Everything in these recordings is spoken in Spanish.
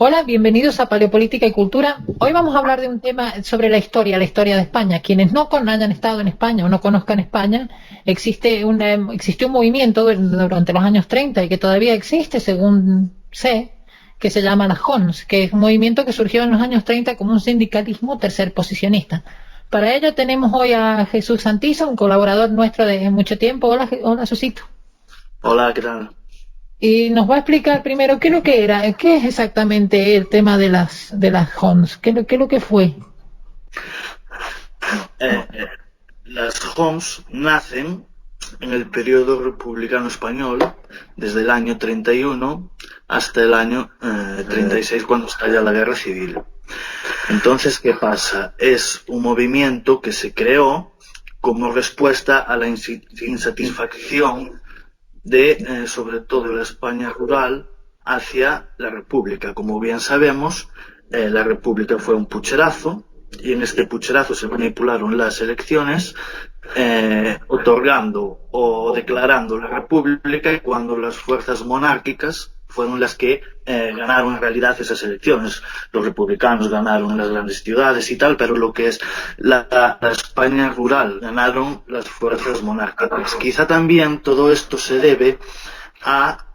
Hola, bienvenidos a Paleopolítica y Cultura. Hoy vamos a hablar de un tema sobre la historia de España. Quienes no hayan estado en España o no conozcan España, existió un movimiento durante los años 30 y que todavía existe, según sé, que se llama la JONS, que es un movimiento que surgió en los años 30 como un sindicalismo tercerposicionista. Para ello tenemos hoy a Jesús Santizo, un colaborador nuestro de mucho tiempo. Hola, hola, Susito. Hola, ¿qué tal? Y nos va a explicar primero qué es lo que era, qué es exactamente el tema de las JONS, qué es lo que fue. Eh, eh, las JONS nacen en el periodo republicano español, desde el año 31 hasta el año 36, cuando estalla la Guerra Civil. Entonces, ¿qué pasa? Es un movimiento que se creó como respuesta a la insatisfacción de, sobre todo, la España rural hacia la República. Como bien sabemos, la República fue un pucherazo, y en este pucherazo se manipularon las elecciones, otorgando o declarando la República, cuando las fuerzas monárquicas fueron las que ganaron en realidad esas elecciones. Los republicanos ganaron en las grandes ciudades y tal, pero lo que es la España rural ganaron las fuerzas monárquicas. Quizá también todo esto se debe a,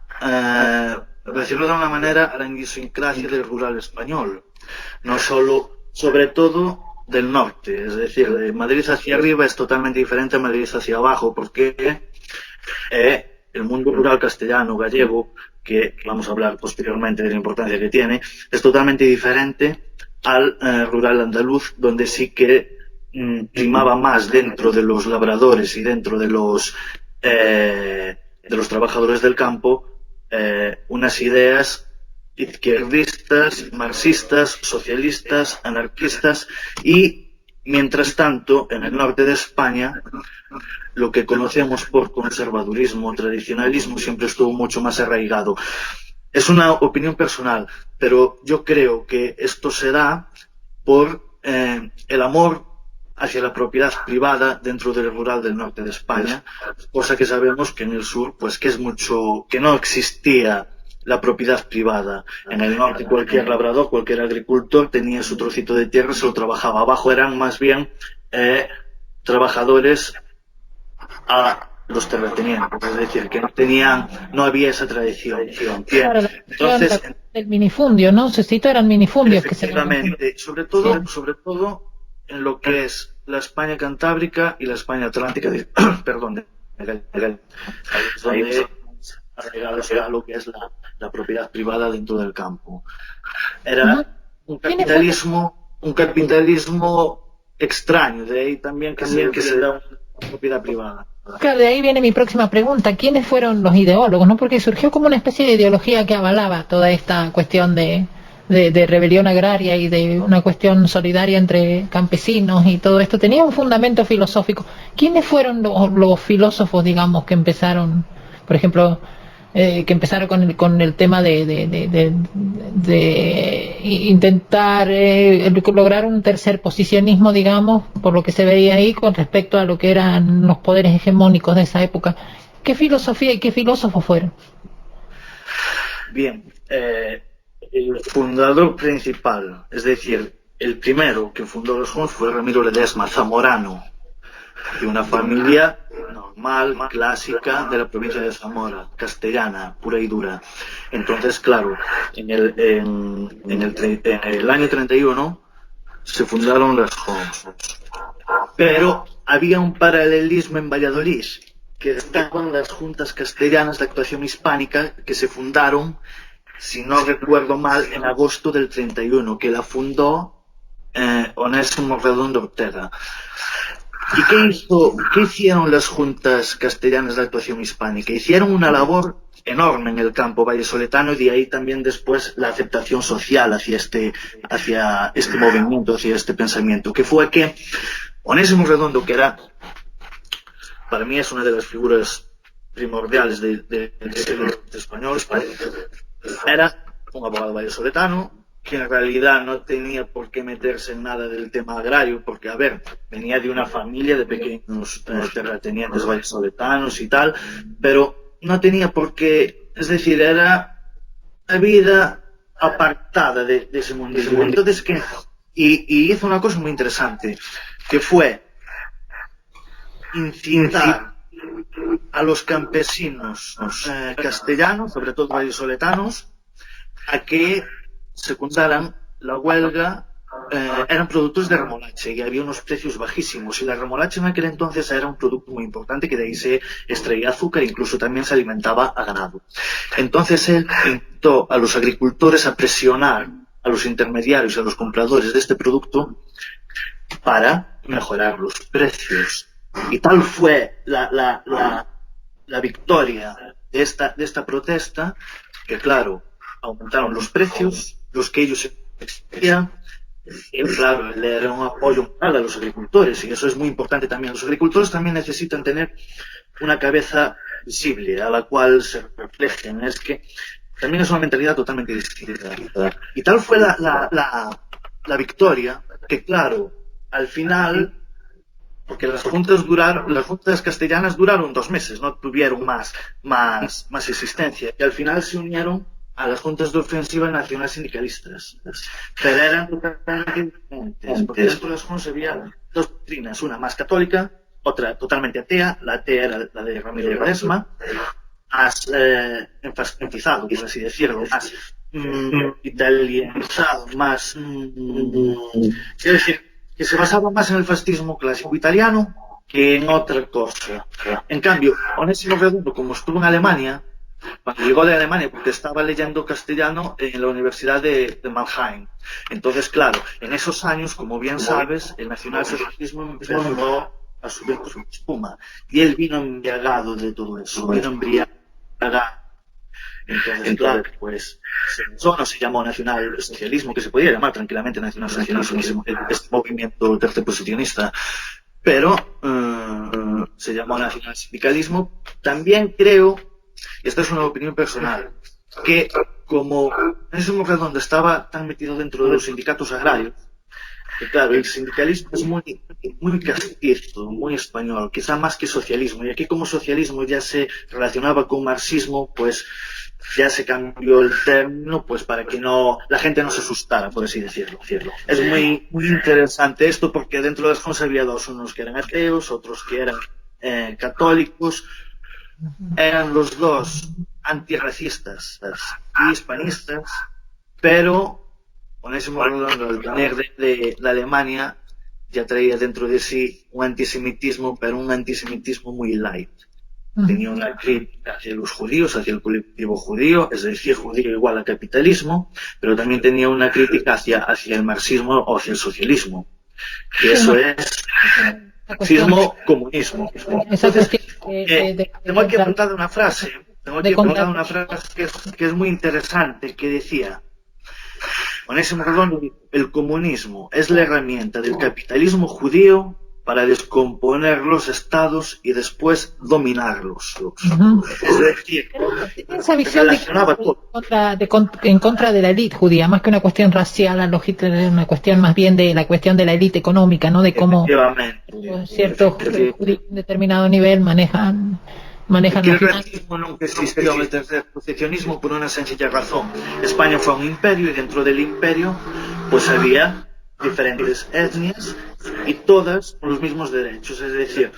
decirlo de una manera, a la idiosincrasia del rural español. No solo, sobre todo del norte, es decir, de Madrid hacia arriba es totalmente diferente a Madrid hacia abajo, porque el mundo rural castellano, gallego, que vamos a hablar posteriormente de la importancia que tiene, es totalmente diferente al rural andaluz, donde sí que primaba más, dentro de los labradores y dentro de los trabajadores del campo, unas ideas izquierdistas, marxistas, socialistas, anarquistas, y mientras tanto en el norte de España lo que conocemos por conservadurismo, tradicionalismo, siempre estuvo mucho más arraigado. Es una opinión personal, pero yo creo que esto se da por el amor hacia la propiedad privada dentro del rural del norte de España, cosa que sabemos que en el sur, pues que no existía la propiedad privada. En el norte cualquier labrador, cualquier agricultor tenía su trocito de tierra, se lo trabajaba. Abajo eran más bien trabajadores a los terratenientes, es decir, que no había esa tradición. Bien. Claro, Entonces, el minifundio, ¿no? Susito, eran minifundios que se llaman. efectivamente, sobre todo en lo que es la España cantábrica y la España atlántica, perdón, donde arraigados a lo que es la propiedad privada dentro del campo. Era un capitalismo extraño, de ahí también que se da una propiedad privada. Claro, de ahí viene mi próxima pregunta. ¿Quiénes fueron los ideólogos, no? Porque surgió como una especie de ideología que avalaba toda esta cuestión de rebelión agraria y de una cuestión solidaria entre campesinos y todo esto. Tenía un fundamento filosófico. ¿Quiénes fueron los filósofos, digamos, que empezaron, por ejemplo, que empezaron con el tema de intentar lograr un tercer posicionismo, digamos, por lo que se veía ahí con respecto a lo que eran los poderes hegemónicos de esa época? ¿Qué filosofía y qué filósofos fueron? Bien, el fundador principal, es decir, el primero que fundó los JONS fue Ramiro Ledesma, zamorano, de una familia normal, clásica, de la provincia de Zamora, castellana, pura y dura. Entonces, claro, en el año 31 se fundaron las JONS. Pero había un paralelismo en Valladolid, que estaban las juntas castellanas de actuación hispánica, que se fundaron, si no recuerdo mal, en agosto del 31, que la fundó Onésimo Redondo Ortega. ¿Y qué hicieron las juntas castellanas de actuación hispánica? Hicieron una labor enorme en el campo vallesoletano, y de ahí también después la aceptación social hacia este movimiento, hacia este pensamiento, que fue que Onésimo Redondo, que era para mí es una de las figuras primordiales del siglo español. Era un abogado vallisoletano que en realidad no tenía por qué meterse en nada del tema agrario, porque, a ver, venía de una familia de pequeños terratenientes vallisoletanos y tal, pero no tenía por qué, es decir, era una vida apartada de ese mundo. Entonces, y hizo una cosa muy interesante, que fue incitar a los campesinos castellanos, sobre todo vallisoletanos, a que secundaran la huelga. Eran productores de remolacha y había unos precios bajísimos, y la remolacha en aquel entonces era un producto muy importante, que de ahí se extraía azúcar, incluso también se alimentaba a ganado. Entonces él invitó a los agricultores a presionar a los intermediarios y a los compradores de este producto para mejorar los precios. Y tal fue la victoria de esta protesta, que, claro, aumentaron los precios, los que ellos exigían, y, claro, le era un apoyo moral a los agricultores, y eso es muy importante también. Los agricultores también necesitan tener una cabeza visible a la cual se reflejen. Es que también es una mentalidad totalmente distinta. Y tal fue la victoria, que, claro, al final, porque las juntas castellanas duraron 2 meses, no tuvieron más existencia, y al final se unieron a las juntas de ofensiva nacional sindicalistas, pero eran totalmente diferentes, porque dentro de las juntas había 2 doctrinas, una más católica, otra totalmente atea. La atea era la de Ramiro de Ledesma, más enfatizado, por así decirlo, más italianizado, más quiero decir, que se basaba más en el fascismo clásico italiano que en otra cosa. En cambio, Onésimo Redondo, como estuvo en Alemania, cuando llegó de Alemania, porque estaba leyendo castellano en la Universidad de Mannheim. Entonces, claro, en esos años, como bien sabes, el nacionalsocialismo empezó a subir su espuma. Y él vino embriagado de todo eso, vino embriagado. Entonces, claro, pues, eso no se llamó nacionalsocialismo, que se podía llamar tranquilamente nacionalsocialismo, este movimiento tercerposicionista, pero se llamó nacionalsindicalismo. También creo, esta es una opinión personal, que como en ese momento donde estaba tan metido dentro de los sindicatos agrarios, que, claro, el sindicalismo es muy castizo, muy español, quizá más que socialismo, y aquí, como socialismo ya se relacionaba con marxismo, pues ya se cambió el término, pues para que la gente no se asustara, por así decirlo. Es muy interesante esto, porque dentro de las cosas había 2, unos que eran ateos, otros que eran católicos. Eran los 2 antirracistas y hispanistas, pero Onésimo Redondo, al venir de Alemania, ya traía dentro de sí un antisemitismo, pero un antisemitismo muy light. Tenía una crítica hacia los judíos, hacia el colectivo judío, es decir, judío igual al capitalismo, pero también tenía una crítica hacia el marxismo o hacia el socialismo, que eso es marxismo, comunismo. Tengo aquí apuntada una frase, que es muy interesante, que decía: Onésimo Redondo, el comunismo es la herramienta del capitalismo judío para descomponer los estados y después dominarlos. Es decir, esa visión en contra de la élite judía, más que una cuestión racial, una cuestión más bien de la cuestión de la élite económica, ¿no? De cómo ciertos judíos de determinado nivel manejan el racismo nunca existió en el tercerposicionismo por una sencilla razón. España fue un imperio, y dentro del imperio pues había diferentes etnias y todas con los mismos derechos. Es decir,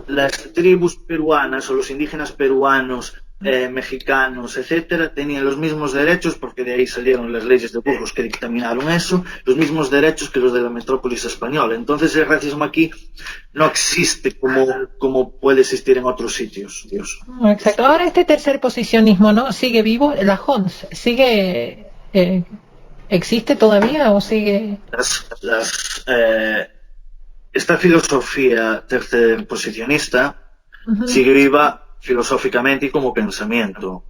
las tribus peruanas o los indígenas peruanos, mexicanos, etcétera, tenían los mismos derechos, porque de ahí salieron las leyes de Burgos que dictaminaron eso, los mismos derechos que los de la metrópolis española. Entonces el racismo aquí no existe como puede existir en otros sitios. Exacto. Ahora este tercer posicionismo, ¿no? ¿Sigue vivo? ¿La JONS sigue existe todavía o sigue? Esta filosofía tercerposicionista sigue viva filosóficamente y como pensamiento.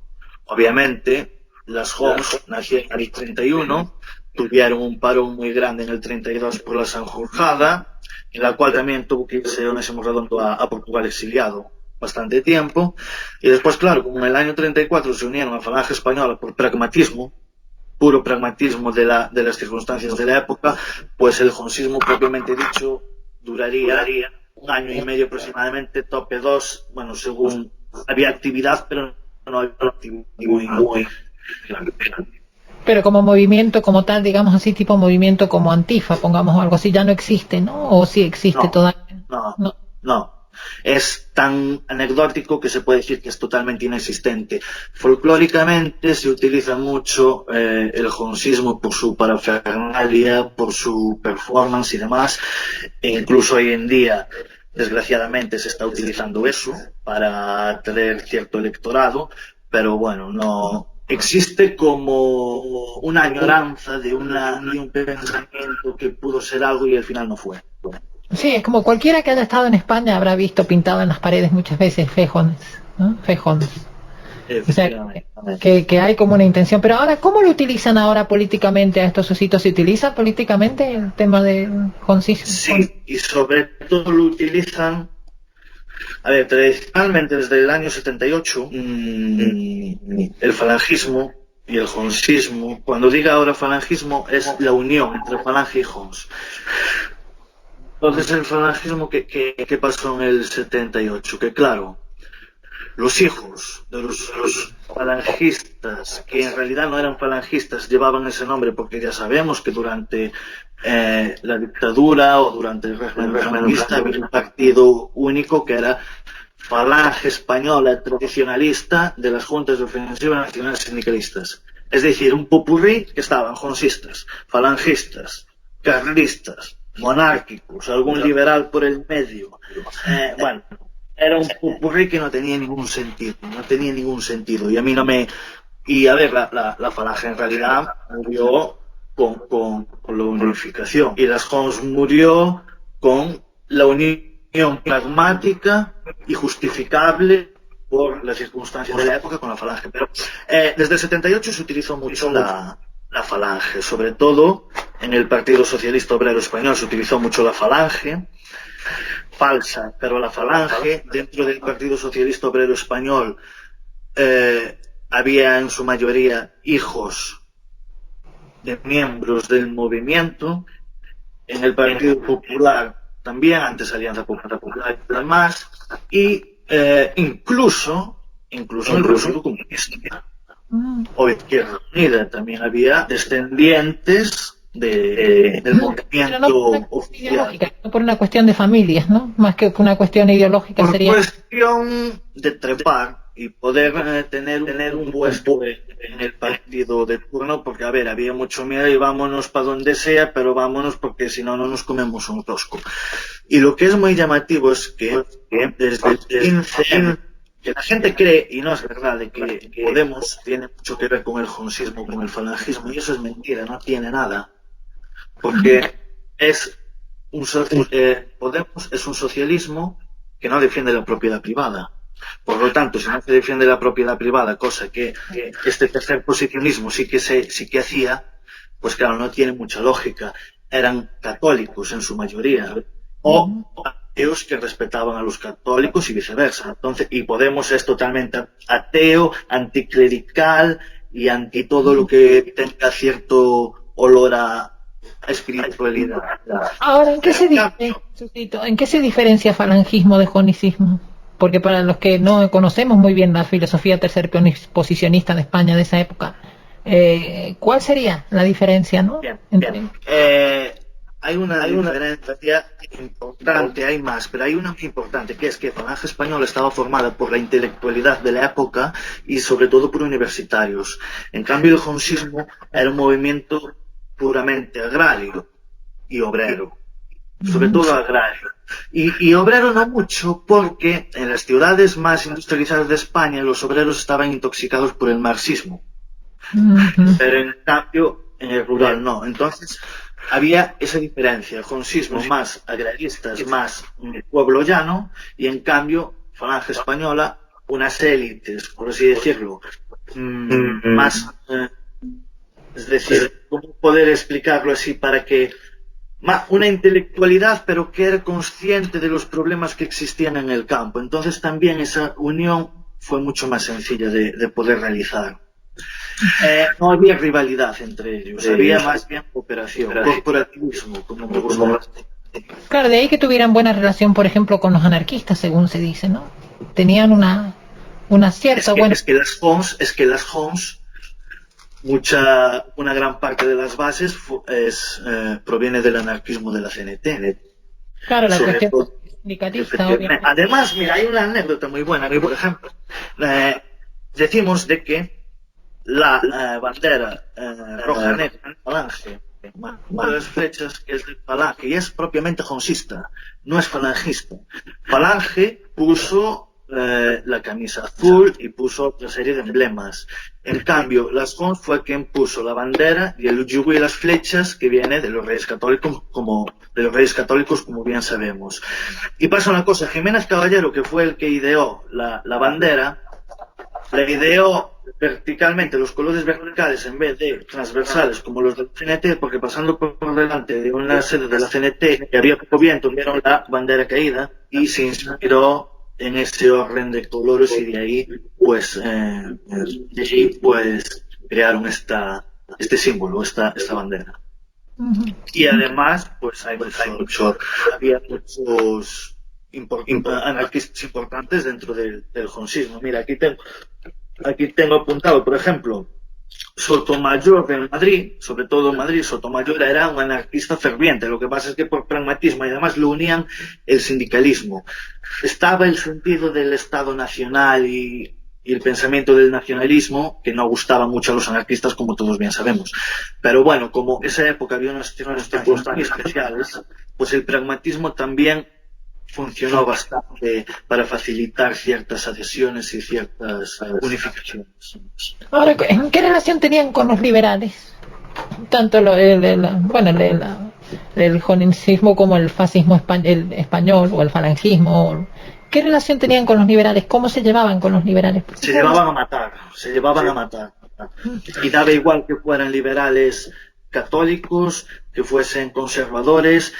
Obviamente, las JONS nacieron en el 31, tuvieron un parón muy grande en el 32 por la Sanjurjada, en la cual también tuvo que irse Onésimo Redondo a Portugal exiliado bastante tiempo, y después, claro, como en el año 34 se unieron a Falange Española por pragmatismo, puro pragmatismo de las circunstancias de la época, pues el jonsismo propiamente dicho duraría un año y medio aproximadamente, tope 2, bueno, según había actividad, pero no había actividad muy grande. Pero como movimiento, como tal, digamos así, tipo movimiento como Antifa, pongamos algo así, ya no existe, ¿no? O sí existe todavía. No. Es tan anecdótico que se puede decir que es totalmente inexistente. Folclóricamente se utiliza mucho el jonsismo por su parafernalia, por su performance y demás. E incluso hoy en día, desgraciadamente, se está utilizando eso para atraer cierto electorado, pero bueno, no existe como una añoranza de un pensamiento que pudo ser algo y al final no fue. Sí, es como cualquiera que haya estado en España habrá visto pintado en las paredes muchas veces fejones, ¿no? Fejones. O sea, que hay como una intención. Pero ahora, ¿cómo lo utilizan ahora políticamente a estos sitios? ¿Se utiliza políticamente el tema del jonsismo? Sí, y sobre todo lo utilizan, a ver, tradicionalmente desde el año 78, el falangismo y el jonsismo, cuando diga ahora falangismo, es la unión entre falange y jons. Entonces el falangismo, ¿qué pasó en el 78? Que claro, los hijos de los falangistas, que en realidad no eran falangistas, llevaban ese nombre porque ya sabemos que durante la dictadura o durante el régimen falangista había un partido único que era Falange Española Tradicionalista de las Juntas de Ofensiva Nacionales Sindicalistas. Es decir, un popurrí que estaban jonsistas, falangistas, carlistas, monárquicos, algún liberal por el medio. Bueno, era un popurrí que no tenía ningún sentido, y a mí no me... Y a ver, la Falange en realidad murió con la unificación, y las Jons murió con la unión pragmática y justificable por las circunstancias de la época con la Falange. Pero desde el 78 se utilizó mucho la Falange, sobre todo en el Partido Socialista Obrero Español se utilizó mucho la Falange, falsa, pero la Falange, dentro del Partido Socialista Obrero Español había en su mayoría hijos de miembros del movimiento, en el Partido Popular también, antes Alianza Popular y demás, y incluso el Partido Comunista o Izquierda Unida también había descendientes del movimiento oficial. No por una cuestión de familias, ¿no? Más que una cuestión ideológica por sería... cuestión de trepar y poder tener un puesto en el partido de turno, porque a ver, había mucho miedo y vámonos para donde sea, pero vámonos porque si no, no nos comemos un rosco. Y lo que es muy llamativo es que desde el 15, que la gente cree, y no es verdad, de que Podemos tiene mucho que ver con el jonsismo, con el falangismo, y eso es mentira, no tiene nada. Porque Podemos es un socialismo que no defiende la propiedad privada. Por lo tanto, si no se defiende la propiedad privada, cosa que este tercer posicionismo sí que hacía, pues claro, no tiene mucha lógica. Eran católicos en su mayoría, o ateos que respetaban a los católicos y viceversa. Entonces, y Podemos es totalmente ateo, anticlerical y anti todo lo que tenga cierto olor a espiritualidad. Ahora, ¿en qué se diferencia falangismo de jonicismo? Porque para los que no conocemos muy bien la filosofía tercer posicionista de España de esa época, ¿cuál sería la diferencia, no? Bien. Hay una diferencia importante, hay más, pero hay una muy importante, que es que Falange Española estaba formada por la intelectualidad de la época y sobre todo por universitarios. En cambio, el jonsismo era un movimiento puramente agrario y obrero, sobre todo agrario. Y obrero no mucho, porque en las ciudades más industrializadas de España los obreros estaban intoxicados por el marxismo, pero en cambio en el rural no. Entonces había esa diferencia, jonsismo más agraristas, más pueblo llano, y en cambio Falange Española, unas élites, por así decirlo, más Es decir, ¿cómo poder explicarlo así para que una intelectualidad, pero que era consciente de los problemas que existían en el campo? Entonces también esa unión fue mucho más sencilla de poder realizar. No había rivalidad entre ellos, había más bien cooperación, corporativismo, como me gusta. Claro, de ahí que tuvieran buena relación, por ejemplo, con los anarquistas, según se dice, ¿no? Tenían una cierta buena... Es que las Homs, una gran parte de las bases proviene del anarquismo de la CNT. Claro, la cuestión sindicalista, obviamente. Además, mira, hay una anécdota muy buena, que por ejemplo, decimos de que la bandera roja negra, falange, una de las flechas que es de falange, y es propiamente jonsista, no es falangista. Falange puso la camisa azul y puso otra serie de emblemas. En cambio, las Jons fue quien puso la bandera y el yugo y las flechas, que viene de los Reyes Católicos, como bien sabemos. Y pasa una cosa, Jiménez Caballero, que fue el que ideó la bandera, la ideó verticalmente, los colores verticales en vez de transversales como los del CNT, porque pasando por delante de una sede de la CNT que había poco viento, vieron la bandera caída y se inspiró en ese orden de colores, y de ahí pues crearon este símbolo, esta bandera. Y además pues había muchos anarquistas importantes dentro del jonsismo. Mira, aquí tengo apuntado, por ejemplo, Sotomayor de Madrid, sobre todo en Madrid. Sotomayor era un anarquista ferviente, lo que pasa es que por pragmatismo y además lo unían el sindicalismo. Estaba el sentido del Estado nacional y el pensamiento del nacionalismo, que no gustaba mucho a los anarquistas, como todos bien sabemos. Pero bueno, como esa época había unas circunstancias especiales, pues el pragmatismo también funcionó bastante para facilitar ciertas adhesiones y ciertas unificaciones. Ahora, ¿en qué relación tenían con los liberales? Tanto el jonsismo como el fascismo español o el falangismo. ¿Qué relación tenían con los liberales? ¿Cómo se llevaban con los liberales? Se llevaban a matar. Y daba igual que fueran liberales católicos, que fuesen conservadores,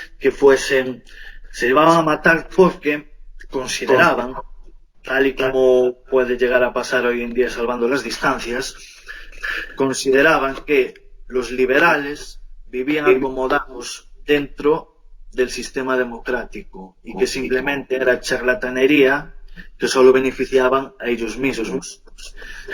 se llevaban a matar porque consideraban, tal y como puede llegar a pasar hoy en día salvando las distancias, consideraban que los liberales vivían acomodados dentro del sistema democrático y que simplemente era charlatanería que solo beneficiaban a ellos mismos.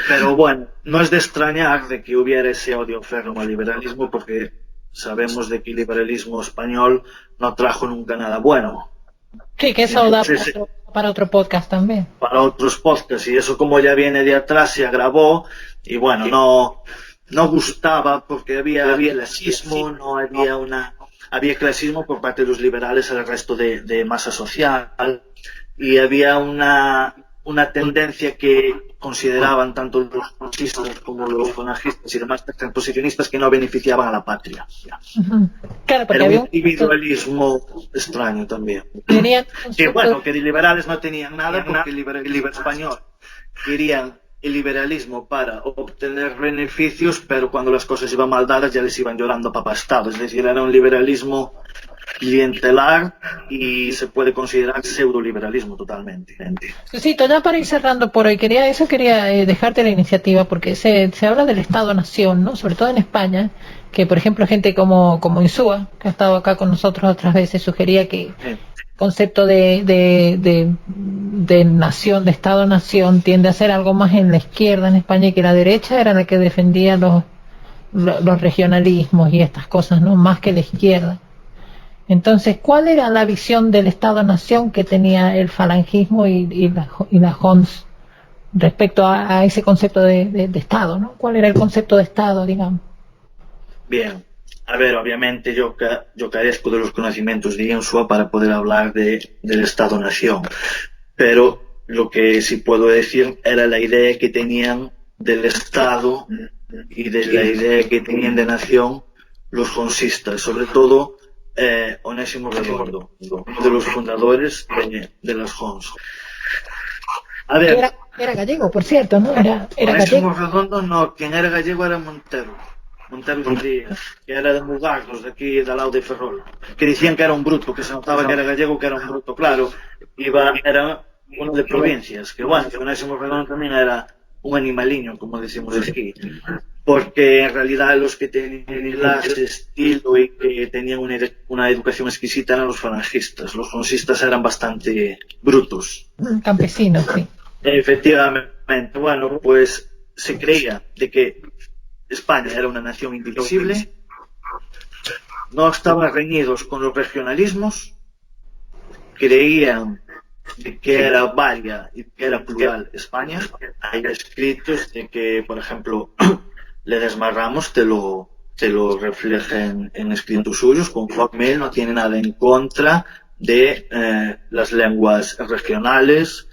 Pero bueno, no es de extrañar de que hubiera ese odio férreo al liberalismo, porque sabemos de que el liberalismo español no trajo nunca nada bueno. Sí, que eso da para otro podcast también. Para otros podcasts, y eso, como ya viene de atrás, se agravó, y bueno, no gustaba porque había clasismo, había clasismo por parte de los liberales al resto de masa social, y había una tendencia que consideraban tanto los fascistas como los falangistas y demás posicionistas que no beneficiaban a la patria. Claro, porque era había un individualismo extraño también. Que de liberales no tenían nada, porque el liberalismo español querían el liberalismo para obtener beneficios, pero cuando las cosas iban mal dadas ya les iban llorando papastado. Es decir, era un liberalismo clientelar y se puede considerar pseudoliberalismo totalmente. Sí, ya para ir cerrando por hoy, quería dejarte la iniciativa, porque se habla del Estado-Nación, ¿no? Sobre todo en España, que por ejemplo gente como Insúa, que ha estado acá con nosotros otras veces, sugería que el concepto de nación, de Estado-Nación, tiende a ser algo más en la izquierda en España, y que la derecha era la que defendía los regionalismos y estas cosas, ¿no? Más que la izquierda. Entonces, ¿cuál era la visión del Estado-Nación que tenía el falangismo y la Jons respecto a ese concepto de Estado, ¿no? ¿Cuál era el concepto de Estado, digamos? Bien, a ver, obviamente yo carezco de los conocimientos de Insua para poder hablar del Estado-Nación, pero lo que sí puedo decir era la idea que tenían del Estado y de la idea que tenían de nación los jonsistas, sobre todo Onésimo Redondo, uno de los fundadores de las Jons. A ver, era gallego, por cierto, ¿no? Era Onésimo gallego. Redondo no, quien era gallego era Montero Montero Díaz, que era de Mugardos, de aquí, de al lado de Ferrol, que decían que era un bruto, que se notaba que era gallego, que era un bruto, claro, era uno de provincias, que bueno, que Onésimo Redondo también era un animaliño, como decimos aquí, porque en realidad los que tenían ese estilo y que tenían una educación exquisita eran los falangistas. Los falangistas eran bastante brutos. Campesinos, sí. Efectivamente, bueno, pues se creía de que España era una nación indivisible, no estaban reñidos con los regionalismos, creían de que era varia y que era plural España. Hay escritos de que, por ejemplo, Ledesma Ramos te lo refleja en escritos suyos, conforme él no tiene nada en contra de las lenguas regionales,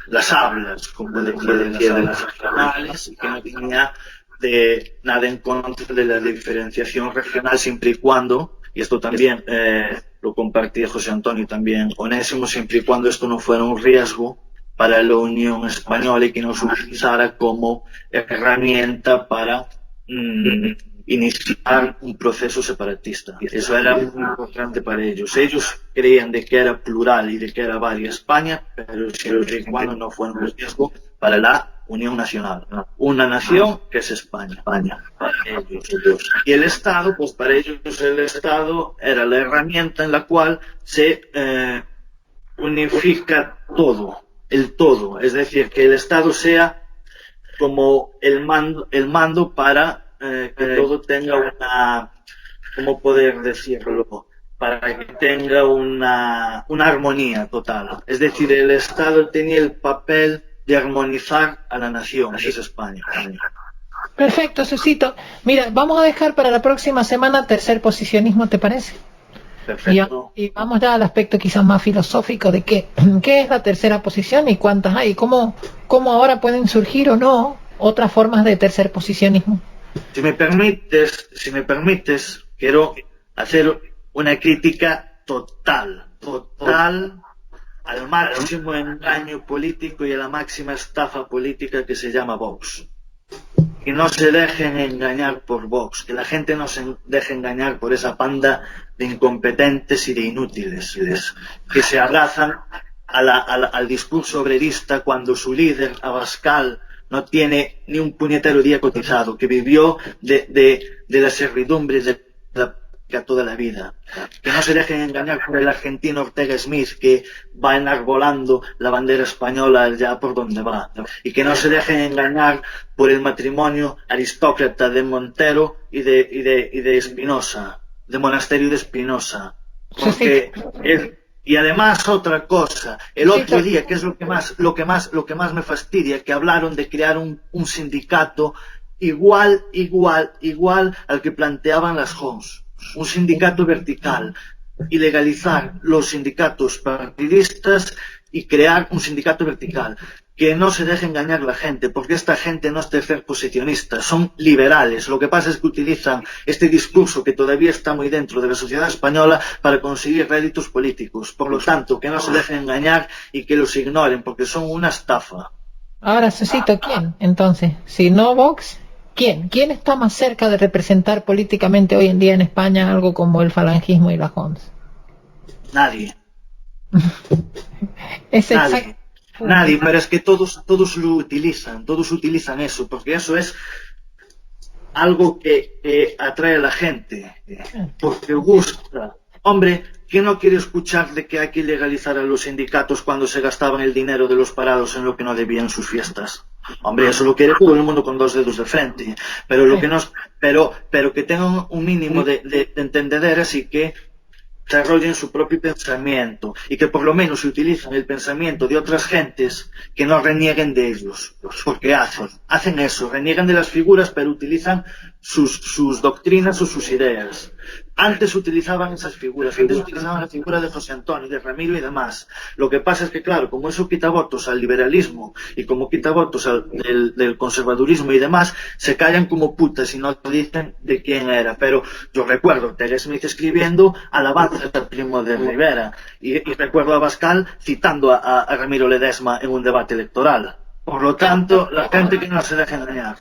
las hablas, como decía, de las regionales, y que no tenía nada en contra de la diferenciación regional, siempre y cuando, y esto también lo compartía José Antonio también Onésimo, siempre y cuando esto no fuera un riesgo para la Unión Española y que no se utilizara como herramienta para iniciar un proceso separatista. Eso era muy importante para ellos. Ellos creían de que era plural y de que era varia España, pero siempre y cuando no fuera un riesgo para la Unión Nacional. Una nación que es España. Para ellos. Y el Estado, pues para ellos el Estado era la herramienta en la cual se unifica todo, el todo. Es decir, que el Estado sea como el mando para que todo tenga una, ¿cómo poder decirlo? Para que tenga una armonía total. Es decir, el Estado tenía el papel de armonizar a la nación, que es España. Perfecto, Susito. Mira, vamos a dejar para la próxima semana tercer posicionismo, ¿te parece? Perfecto. Y vamos ya al aspecto quizás más filosófico de qué es la tercera posición y cuántas hay, cómo ahora pueden surgir o no otras formas de tercer posicionismo. Si me permites, quiero hacer una crítica total al máximo engaño político y a la máxima estafa política que se llama Vox. Que no se dejen engañar por Vox, que la gente no se deje engañar por esa panda de incompetentes y de inútiles, que se abrazan al discurso obrerista cuando su líder, Abascal, no tiene ni un puñetero día cotizado, que vivió de la servidumbre de toda la vida. Que no se dejen engañar por el argentino Ortega Smith, que va enarbolando la bandera española ya por donde va. Y que no se dejen engañar por el matrimonio aristócrata de Montero y de Espinosa, de Monasterio de Espinosa. Porque y además otra cosa, el otro día, que es lo que más me fastidia, que hablaron de crear un sindicato igual al que planteaban las JONS. Un sindicato vertical y legalizar los sindicatos partidistas y crear un sindicato vertical. Que no se deje engañar la gente, porque esta gente no es tercerposicionista, son liberales. Lo que pasa es que utilizan este discurso que todavía está muy dentro de la sociedad española para conseguir réditos políticos. Por lo tanto, que no se dejen engañar y que los ignoren, porque son una estafa. Ahora, Susito, ¿quién? Entonces, si no Vox, ¿quién? ¿Quién está más cerca de representar políticamente hoy en día en España algo como el falangismo y la JONS? Nadie. Nadie. Nadie, pero es que todos lo utilizan, todos utilizan eso, porque eso es algo que atrae a la gente, porque gusta. Hombre, ¿quién no quiere escuchar de que hay que legalizar a los sindicatos cuando se gastaban el dinero de los parados en lo que no debían sus fiestas? Hombre, eso lo quiere todo el mundo con dos dedos de frente, pero lo que no, pero que tengan un mínimo de entendederas y que desarrollen su propio pensamiento y que por lo menos utilicen el pensamiento de otras gentes que no renieguen de ellos, porque hacen eso, reniegan de las figuras pero utilizan sus doctrinas o sus ideas. Antes utilizaban esas figuras, antes utilizaban la figura de José Antonio, de Ramiro y demás. Lo que pasa es que, claro, como eso quita votos al liberalismo y como quita votos del conservadurismo y demás, se callan como putas y no dicen de quién era. Pero yo recuerdo a Ortega Smith escribiendo alabanzas al Primo de Rivera y recuerdo a Abascal citando a Ramiro Ledesma en un debate electoral. Por lo tanto, la gente que no se deja engañar.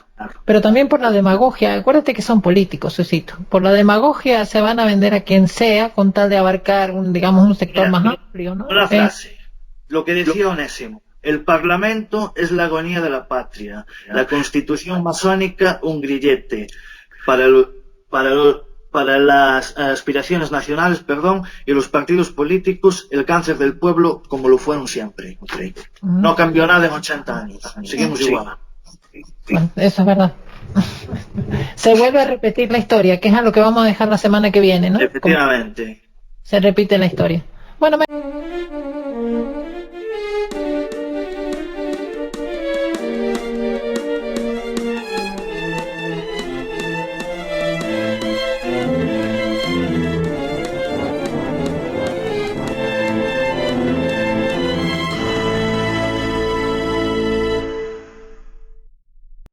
Pero también por la demagogia. Acuérdate que son políticos, Susito. Por la demagogia se van a vender a quien sea con tal de abarcar digamos, un sector Mira, más amplio, ¿no? una frase, lo que decía Onésimo: el Parlamento es la agonía de la patria, la Constitución masónica un grillete para, para las aspiraciones nacionales, perdón, y los partidos políticos el cáncer del pueblo como lo fueron siempre. No cambió nada en 80 años, seguimos igual. Bueno, eso es verdad. Se vuelve a repetir la historia, que es a lo que vamos a dejar la semana que viene, ¿no? Efectivamente. Se repite la historia. Bueno,